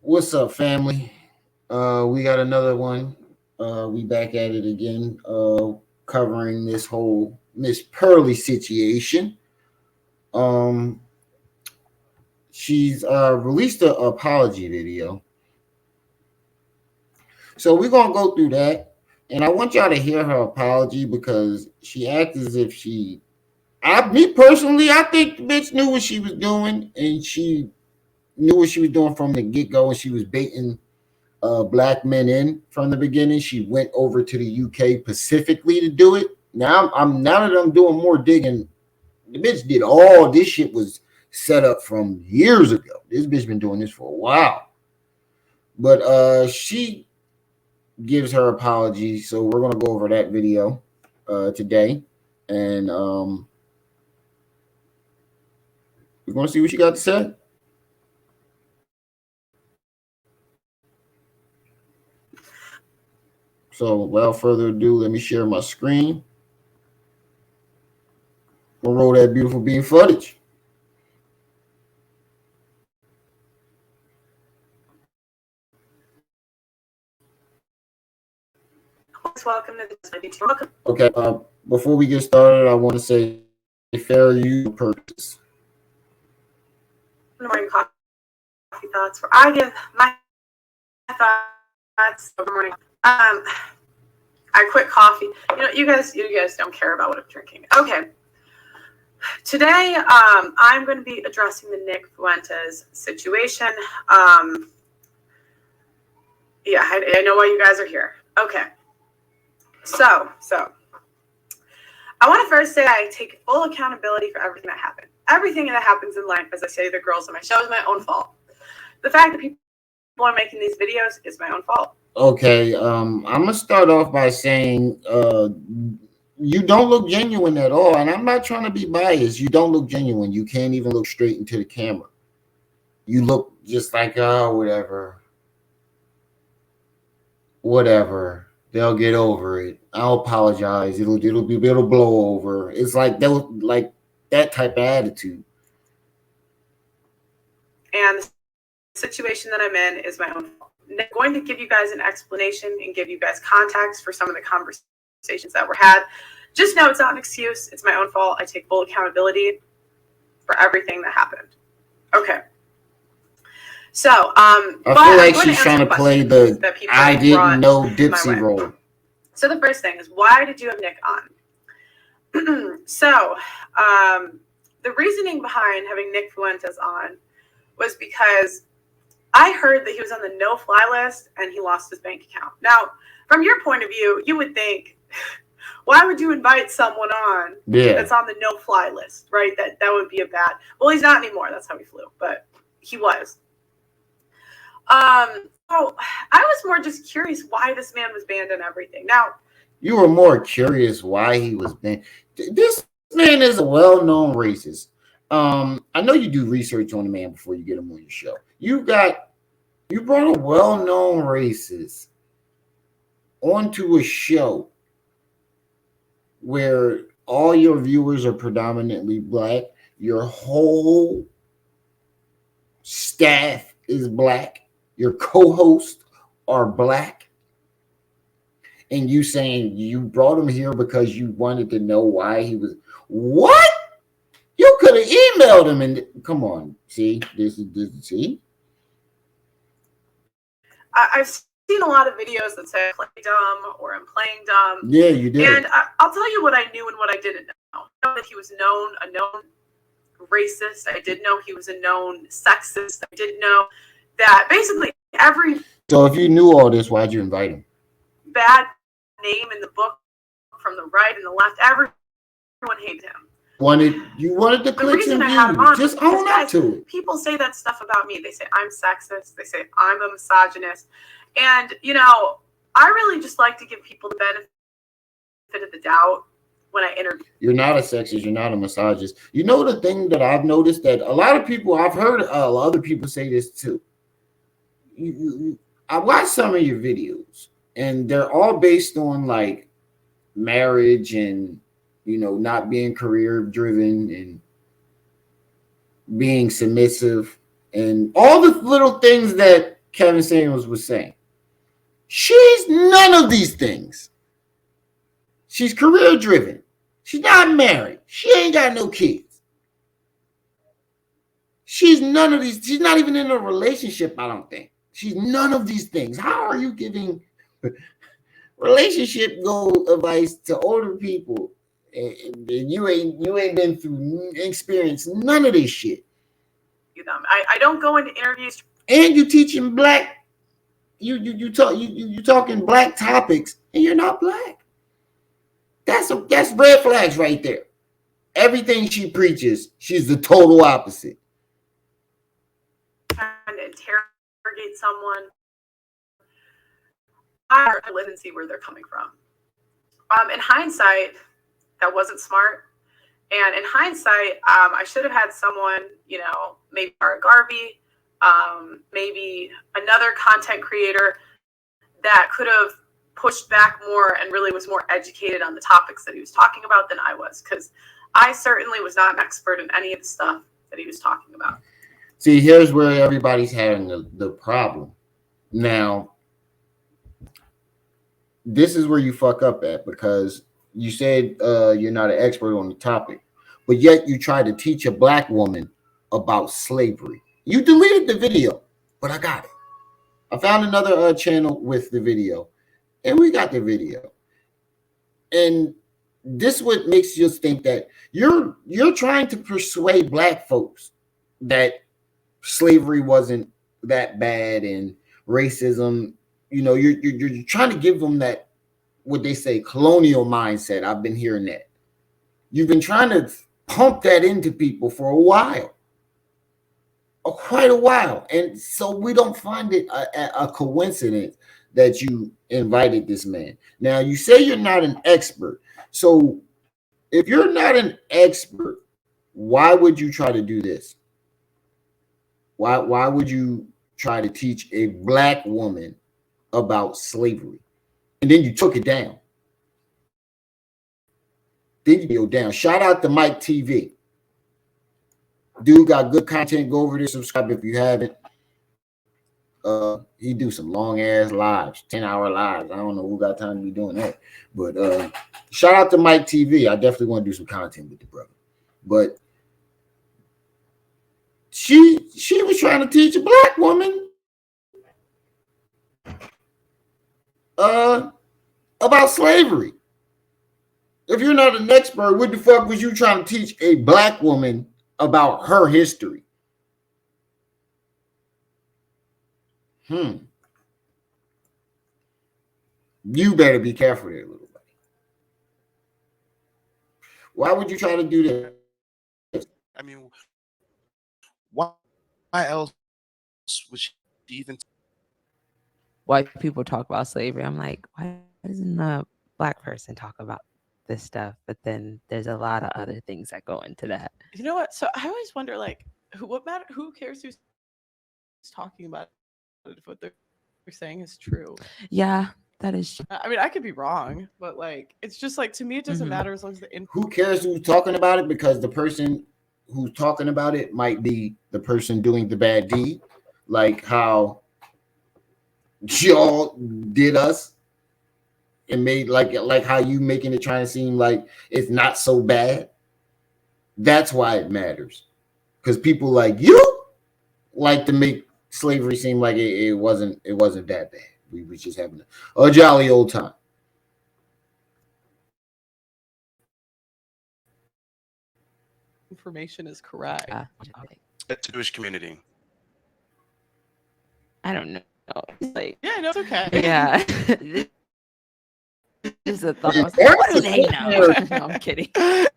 What's up, family? We got another one. We back at it again, covering this whole Miss Pearly situation. Um, she's released an apology video, so we're gonna go through that, and I want y'all to hear her apology because she acts as if me personally, I think the bitch knew what she was doing, and she knew what she was doing from the get go, and she was baiting black men in from the beginning. She went over to the UK specifically to do it. Now that I'm doing more digging, the bitch did all this shit was set up from years ago. This bitch been doing this for a while. But she gives her apology, so we're gonna go over that video today, and we're gonna see what she got to say. So without further ado, let me share my screen. We'll roll that beautiful bean footage. Welcome to the welcome. Okay. Before we get started, I want to say fair use purpose. Morning coffee thoughts where I give my thoughts over morning. I quit coffee. You guys don't care about what I'm drinking. Okay. Today, I'm going to be addressing the Nick Fuentes situation. Yeah, I know why you guys are here. Okay. So I want to first say I take full accountability for everything that happened. Everything that happens in life, as I say to the girls on my show, is my own fault. The fact that people are making these videos is my own fault. Okay, I'm gonna start off by saying you don't look genuine at all, and I'm not trying to be biased. You don't look genuine. You can't even look straight into the camera. You look just like, oh, whatever. They'll get over it. I'll apologize. It'll blow over. It's like that type of attitude. And the situation that I'm in is my own fault. I'm going to give you guys an explanation and give you guys context for some of the conversations that were had. Just know it's not an excuse. It's my own fault. I take full accountability for everything that happened. Okay. So, I feel like she's trying to play the I didn't know Dipsy role. So the first thing is, why did you have Nick on? So, the reasoning behind having Nick Fuentes on was because I heard that he was on the no-fly list and he lost his bank account. Now, from your point of view, you would think, why would you invite someone on that's on the no-fly list, right? That would be a bad. Well, he's not anymore. That's how he flew, but he was. So I was more just curious why this man was banned and everything. Now, you were more curious why he was banned. This man is a well-known racist. I know you do research on the man before you get him on your show. You brought a well-known racist onto a show where all your viewers are predominantly black. Your whole staff is black. Your co-hosts are black. And you saying you brought him here because you wanted to know why he was what? You could have emailed him and come on. See, this see. I've seen a lot of videos that say I play dumb or I'm playing dumb. Yeah, you did. And I'll tell you what I knew and what I didn't know. I know that he was a known racist. I did know he was a known sexist. I did know that basically every. So if you knew all this, why'd you invite him? Bad name in the book from the right and the left. Everyone hated him. You wanted the clicks and views. Just own up to it. People say that stuff about me. They say I'm sexist. They say I'm a misogynist. And, I really just like to give people the benefit of the doubt when I interview. You're not a sexist. You're not a misogynist. You know the thing that I've noticed that a lot of people, I've heard other people say this too. I watched some of your videos, and they're all based on like marriage and not being career driven and being submissive and all the little things that Kevin Samuels was saying. She's none of these things. She's career driven. She's not married. She ain't got no kids. She's none of these. She's not even in a relationship, I don't think. She's none of these things. How are you giving relationship goal advice to older people? And you ain't been through experience none of this shit. I don't go into interviews. And you teaching black. You talking black topics, and you're not black. That's red flags right there. Everything she preaches, she's the total opposite. Trying to interrogate someone. I live and see where they're coming from. In hindsight, that wasn't smart. And in hindsight, I should have had someone, maybe Mara Garvey, maybe another content creator that could have pushed back more and really was more educated on the topics that he was talking about than I was, because I certainly was not an expert in any of the stuff that he was talking about. See, here's where everybody's having the problem. Now, this is where you fuck up at, because you said you're not an expert on the topic, but yet you try to teach a black woman about slavery. You deleted the video, but I got it. I found another channel with the video, and we got the video. And this what makes you think that you're trying to persuade black folks that slavery wasn't that bad and racism. You're trying to give them that, what they say, colonial mindset. I've been hearing that. You've been trying to pump that into people for a while. Quite a while. And so we don't find it a coincidence that you invited this man. Now, you say you're not an expert. So if you're not an expert, why would you try to do this? Why would you try to teach a black woman about slavery? And then you took it down. Then you go down. Shout out to Mike TV. Dude got good content. Go over there, subscribe if you haven't. He do some long ass lives, 10-hour lives. I don't know who got time to be doing that. But shout out to Mike TV. I definitely want to do some content with the brother. But she was trying to teach a black woman about slavery. If you're not an expert, what the fuck was you trying to teach a black woman about her history? You better be careful there, little buddy. Why would you try to do that? I mean, why else would she even? White people talk about slavery. I'm like, why doesn't a black person talk about this stuff? But then there's a lot of other things that go into that. You know what? So I always wonder, like, who cares who's talking about it if what they're saying is true? Yeah, that is true. I mean, I could be wrong, but like, it's just like, to me, it doesn't matter as long as the who cares who's talking about it, because the person who's talking about it might be the person doing the bad deed, like how y'all did us and made like how you making it trying to seem like it's not so bad. That's why it matters, because people like you like to make slavery seem like it wasn't that bad. We was just having a jolly old time. information is correct. The Jewish community. I don't know. It's like, Yeah, no, it's okay. yeah. Just a thought. I was like, what do they know? No, I'm kidding. I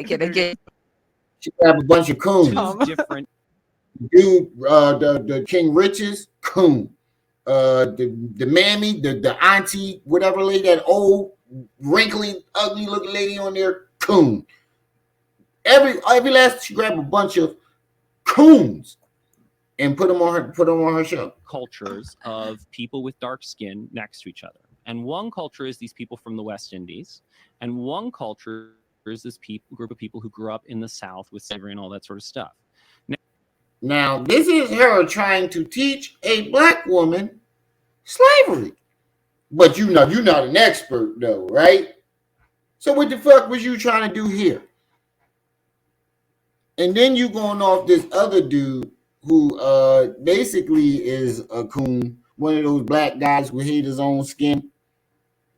get it. She have a bunch of coons. Different. Dude, the King Riches, coon. The mammy, the auntie, whatever lady, that old, wrinkly, ugly looking lady on there, coon. Every last, she grabbed a bunch of coons and put them on her show. Cultures of people with dark skin next to each other. And one culture is these people from the West Indies. And one culture is this group of people who grew up in the South with slavery and all that sort of stuff. Now, this is her trying to teach a black woman slavery. But you know, you're not an expert though, right? So what the fuck was you trying to do here? And then you going off this other dude who basically is a coon, one of those black guys who hate his own skin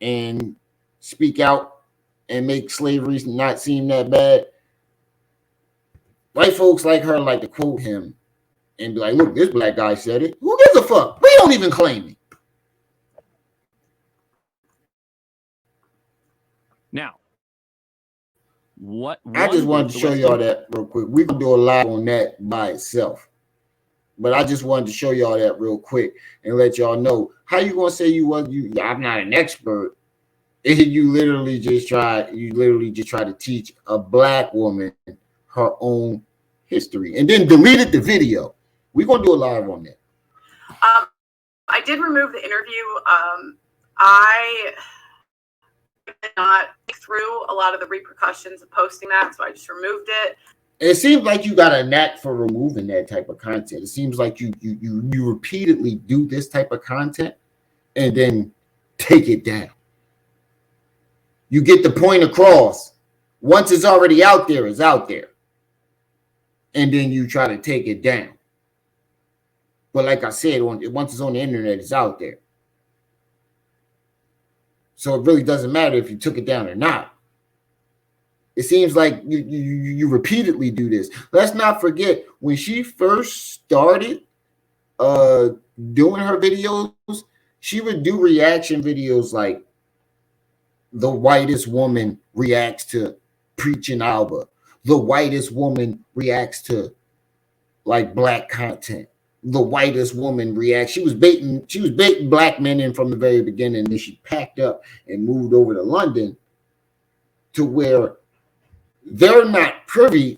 and speak out and make slavery not seem that bad. White folks like her like to quote him and be like, look, this black guy said it. Who gives a fuck? We don't even claim it. Now, what I just wanted to show y'all that real quick. We can do a live on that by itself. But I just wanted to show y'all that real quick and let y'all know how you gonna say I'm not an expert. You literally just try to teach a black woman her own history and then deleted the video. We're gonna do a live on that. I did remove the interview. I did not think through a lot of the repercussions of posting that, so I just removed it. It seems like you got a knack for removing that type of content. It seems like you repeatedly do this type of content and then take it down. You get the point across. Once it's already out there, it's out there. And then you try to take it down. But like I said, once it's on the internet, it's out there. So it really doesn't matter if you took it down or not. It seems like you repeatedly do this. Let's not forget when she first started doing her videos, she would do reaction videos like the whitest woman reacts to Preaching Alba. The whitest woman reacts to like black content. The whitest woman reacts. She was baiting black men in from the very beginning. And then she packed up and moved over to London to where they're not privy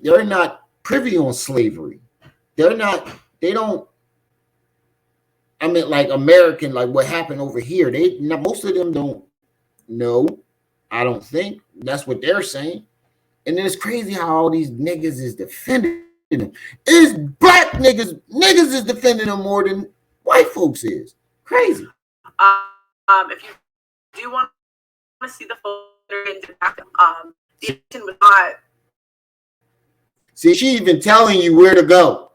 on slavery. Like American, like what happened over here. Most of them don't know. I don't think that's what they're saying. And then it's crazy how all these niggas is defending them. It's black niggas is defending them more than white folks is. Crazy. If you do want to see the full interview, the action was not. See, she even telling you where to go.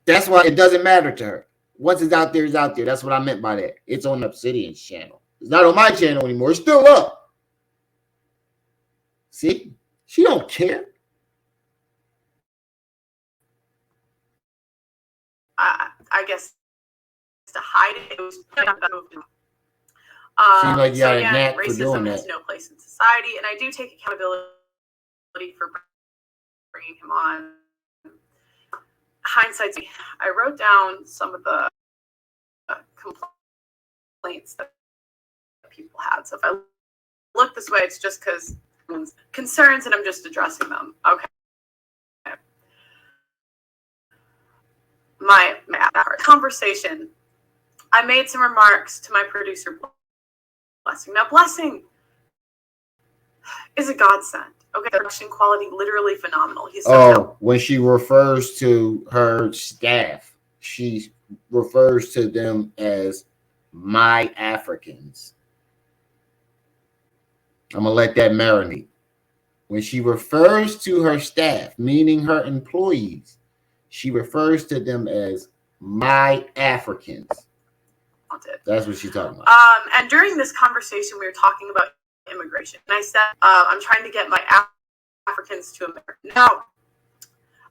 That's why it doesn't matter to her. Once it's out there, it's out there. That's what I meant by that. It's on Obsidian's channel. It's not on my channel anymore. It's still up. See? She don't care. I guess to hide it, was seems like you got a knack for racism doing has that. no place in society, and I do take accountability for bringing him on. Hindsight, I wrote down some of the complaints that people had. So if I look this way, it's just because concerns and I'm just addressing them. Okay. My conversation, I made some remarks to my producer, Blessing. Now, Blessing is a godsend. Okay, the production quality literally phenomenal. He's so when she refers to her staff, she refers to them as my Africans. I'm gonna let that marinate. When she refers to her staff, meaning her employees, she refers to them as my Africans. That's what she's talking about. And during this conversation, we were talking about immigration, and I said, "I'm trying to get my Africans to America." Now,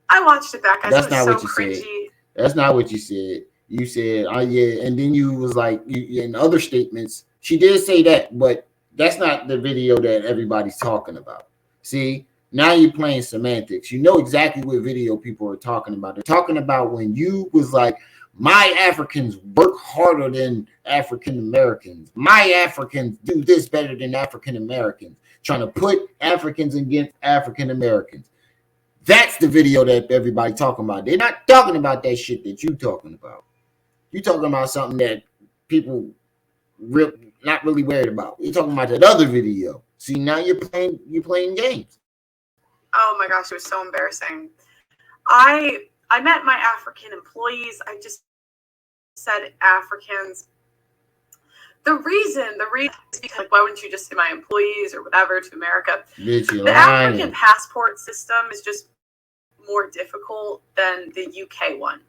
I watched it back. That's not what you cringy. said. That's not what you said. You said, "Oh yeah," and then you was like, in other statements, she did say that, but that's not the video that everybody's talking about. See, now you're playing semantics. You know exactly what video people are talking about. They're talking about when you was like, my Africans work harder than African Americans. My Africans do this better than African Americans. Trying to put Africans against African Americans. That's the video that everybody talking about. They're not talking about that shit that you talking about. You talking about something that people not really worried about. You're talking about that other video. See, now you're playing games. Oh my gosh, it was so embarrassing. I I meant my African employees. I just said Africans. The reason is because, like, why wouldn't you just say my employees or whatever to America? Bitch, you The African lying. passport system is just more difficult than the UK one.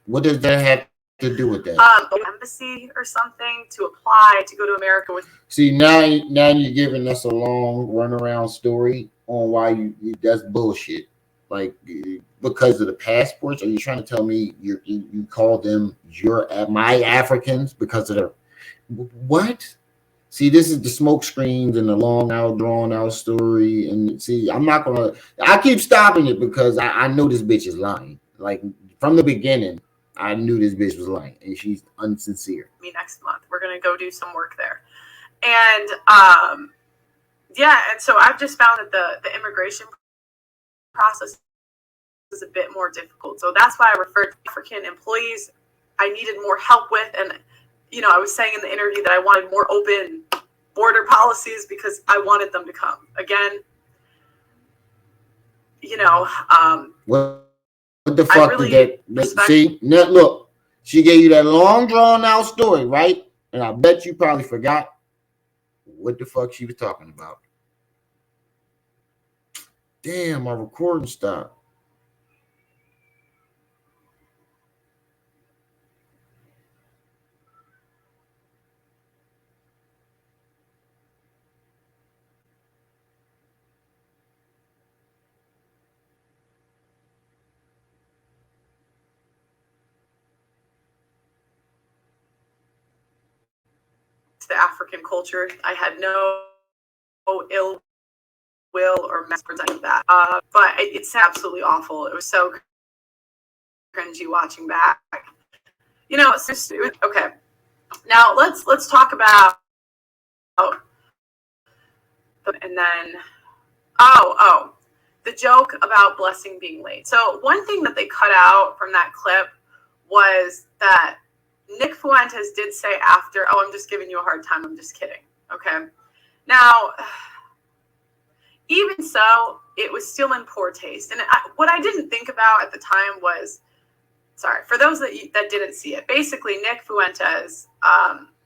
What does that have to do with that? Embassy or something to apply to go to America with. See, now you're giving us a long runaround story on why you that's bullshit. Like, because of the passports, are you trying to tell me you call them my Africans because of their what? See, this is the smoke screens and the long out, drawn out story. And see, I keep stopping it because I know this bitch is lying. Like, from the beginning, I knew this bitch was lying, and she's unsincere. Me next month. We're gonna go do some work there, and yeah, and so I've just found that the immigration process is a bit more difficult. So that's why I referred to African employees I needed more help with, and I was saying in the interview that I wanted more open border policies because I wanted them to come. Again, What the fuck really did that? See, look, she gave you that long drawn out story, right? And I bet you probably forgot what the fuck she was talking about. Damn, my recording stopped. The African culture. I had no ill will or misrepresenting that. But it's absolutely awful. It was so cringy watching back. It's just okay. Now let's talk about and then the joke about Blessing being late. So one thing that they cut out from that clip was that Nick Fuentes did say after, I'm just giving you a hard time. I'm just kidding. Okay. Now, even so, it was still in poor taste. And what I didn't think about at the time was, sorry, for those that didn't see it, basically Nick Fuentes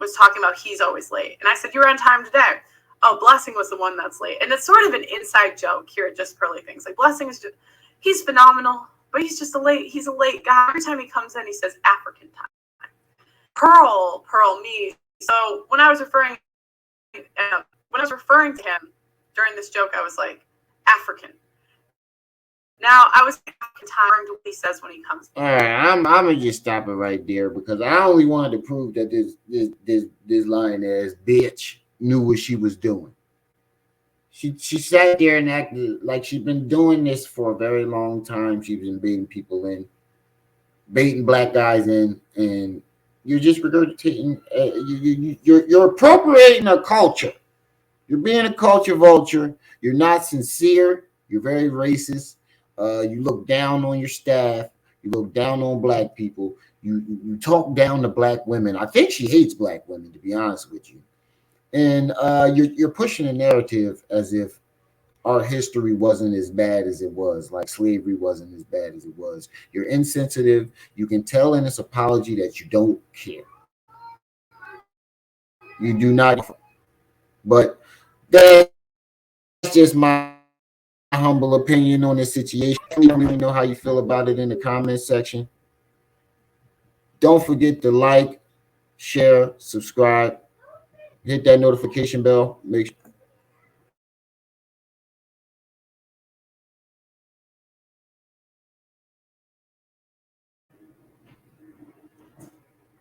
was talking about he's always late. And I said, you were on time today. Oh, Blessing was the one that's late. And it's sort of an inside joke here at Just Pearly Things. Like, Blessing is just, he's phenomenal, but he's a late guy. Every time he comes in, he says African time. Pearl, me. So when I was referring to him during this joke, I was like, African. Now I was African time to what he says when he comes in. All right, I'm gonna just stop it right there because I only wanted to prove that this lying ass bitch knew what she was doing. She sat there and acted like she's been doing this for a very long time. She's been baiting people in, baiting black guys in, and you're just regurgitating. You're appropriating a culture. You're being a culture vulture. You're not sincere. You're very racist. You look down on your staff. You look down on black people. You talk down to black women. I think she hates black women, to be honest with you. And you're pushing a narrative as if our history wasn't as bad as it was, like slavery wasn't as bad as it was. You're insensitive. You can tell in this apology that you don't care. You do not. But that's just my humble opinion on this situation. Let me know how you feel about it in the comment section. Don't forget to like, share, subscribe, hit that notification bell. Make